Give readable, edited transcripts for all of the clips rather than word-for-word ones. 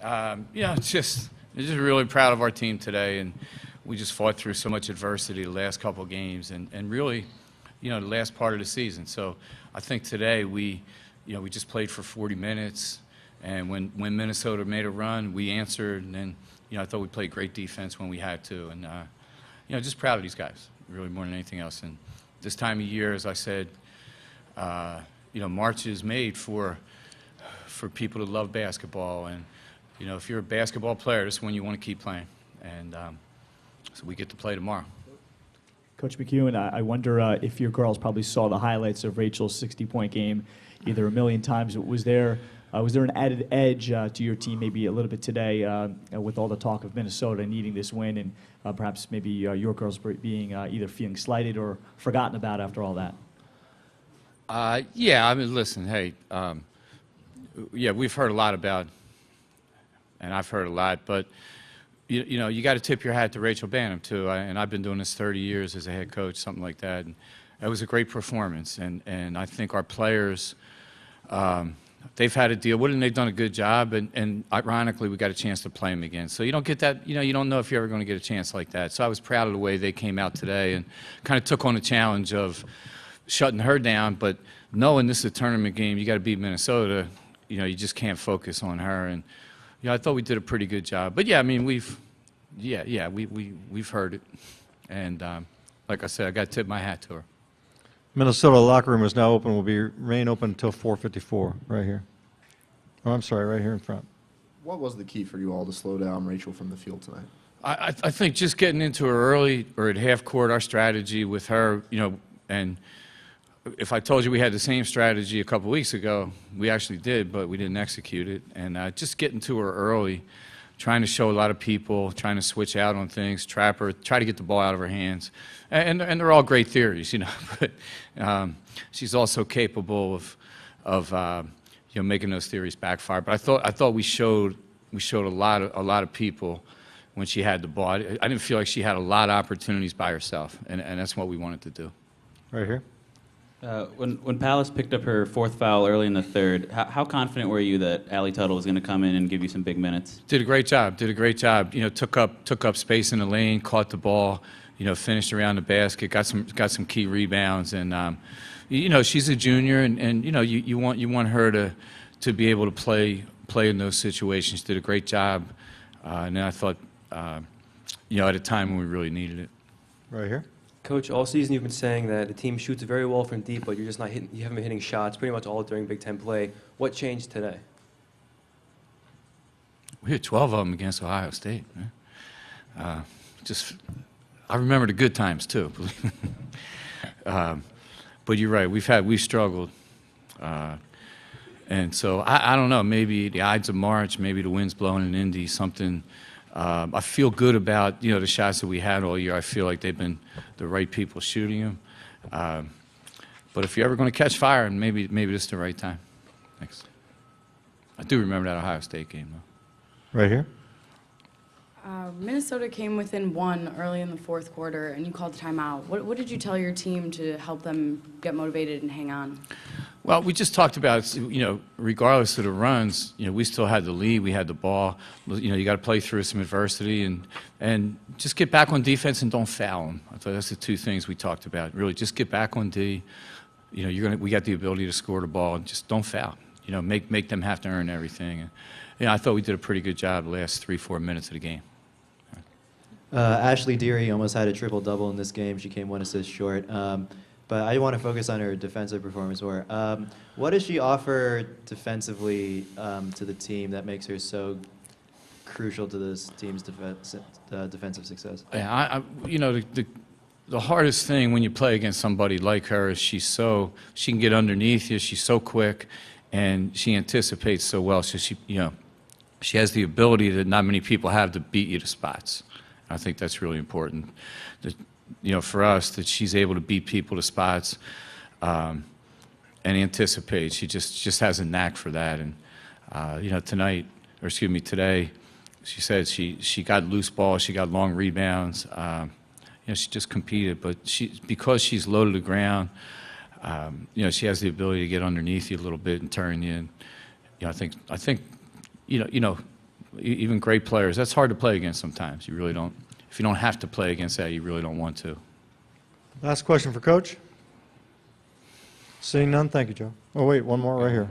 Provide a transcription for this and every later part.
Just really proud of our team today, and we just fought through so much adversity the last couple of games, and really, the last part of the season. So I think today we just played for 40 minutes, and when Minnesota made a run, we answered, and then I thought we played great defense when we had to, and just proud of these guys, really more than anything else. And this time of year, as I said, March is made for people to love basketball, and if you're a basketball player, this is when you want to keep playing, and so we get to play tomorrow. Coach McKeown, I wonder if your girls probably saw the highlights of Rachel's 60-point game either a million times. Was there an added edge to your team maybe a little bit today with all the talk of Minnesota needing this win, and perhaps maybe your girls being either feeling slighted or forgotten about after all that? Yeah, I mean, listen, hey, we've heard a lot about, and I've heard a lot, but you got to tip your hat to Rachel Banham too. And I've been doing this 30 years as a head coach, something like that. And it was a great performance. And I think our players, they've had to deal with it, and they've done a good job. And ironically, we got a chance to play them again. So you don't get that. You don't know if you're ever going to get a chance like that. So I was proud of the way they came out today and kind of took on the challenge of shutting her down. But knowing this is a tournament game, you got to beat Minnesota. You just can't focus on her. And I thought we did a pretty good job. But yeah, I mean, we've heard it, and like I said, I got to tip my hat to her. Minnesota locker room is now open. Will remain open until 4:54. Right here. Oh, I'm sorry, right here in front. What was the key for you all to slow down Rachel from the field tonight? I think just getting into her early or at half court, our strategy with her, and if I told you we had the same strategy a couple weeks ago, we actually did, but we didn't execute it. And just getting to her early, trying to show a lot of people, trying to switch out on things, trap her, try to get the ball out of her hands. And they're all great theories, but she's also capable of making those theories backfire. But I thought we showed a lot of people when she had the ball. I didn't feel like she had a lot of opportunities by herself, and that's what we wanted to do. Right here. When Palace picked up her fourth foul early in the third, how confident were you that Allie Tuttle was going to come in and give you some big minutes? Did a great job. Took up space in the lane, caught the ball, finished around the basket, got some key rebounds, and she's a junior, and you want her to be able to play in those situations. Did a great job, and then I thought at a time when we really needed it. Right here. Coach, all season you've been saying that the team shoots very well from deep, but you're just not hitting. You haven't been hitting shots pretty much all during Big Ten play. What changed today? We hit 12 of them against Ohio State. I remember the good times too. But you're right. We've struggled, and so I don't know. Maybe the Ides of March, maybe the wind's blowing in Indy, something. I feel good about the shots that we had all year. I feel like they've been the right people shooting them. But if you're ever going to catch fire, maybe this is the right time. Thanks. I do remember that Ohio State game though. Right here. Minnesota came within one early in the fourth quarter, and you called the timeout. What did you tell your team to help them get motivated and hang on? Well, we just talked about, regardless of the runs, we still had the lead, we had the ball. You got to play through some adversity and just get back on defense and don't foul them. I thought that's the two things we talked about. Really, just get back on D. We got the ability to score the ball, and just don't foul. Make them have to earn everything. And, I thought we did a pretty good job the last 3-4 minutes of the game. Ashley Deary almost had a triple-double in this game. She came one assist short. But I want to focus on her defensive performance more. What does she offer defensively to the team that makes her so crucial to this team's defensive success? Yeah, the hardest thing when you play against somebody like her is she can get underneath you. She's so quick, and she anticipates so well. So she has the ability that not many people have to beat you to spots. I think that's really important. For us, that she's able to beat people to spots and anticipate. She just has a knack for that. And today, she said she got loose balls, she got long rebounds. She just competed, but because she's low to the ground, she has the ability to get underneath you a little bit and turn you. And I think even great players. That's hard to play against sometimes. You really don't. If you don't have to play against that, you really don't want to. Last question for Coach. Seeing none, thank you, Joe. Oh, wait, one more right here.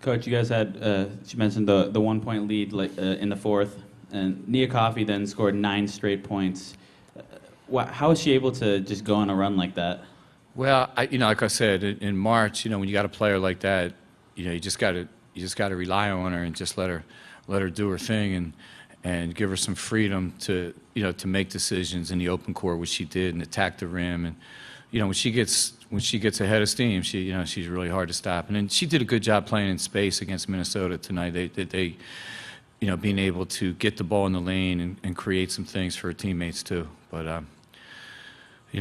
Coach, you guys had, she mentioned the 1-point lead in the fourth, and Nia Coffey then scored 9 straight points. How is she able to just go on a run like that? Well, like I said, in March, when you got a player like that, you just got to rely on her and just let her do her thing and give her some freedom to make decisions in the open court, which she did, and attack the rim. And when she gets ahead of steam, she's really hard to stop. And then she did a good job playing in space against Minnesota tonight. They being able to get the ball in the lane and create some things for her teammates too. But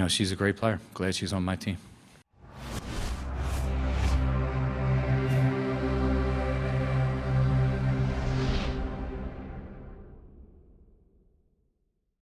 she's a great player. Glad she's on my team.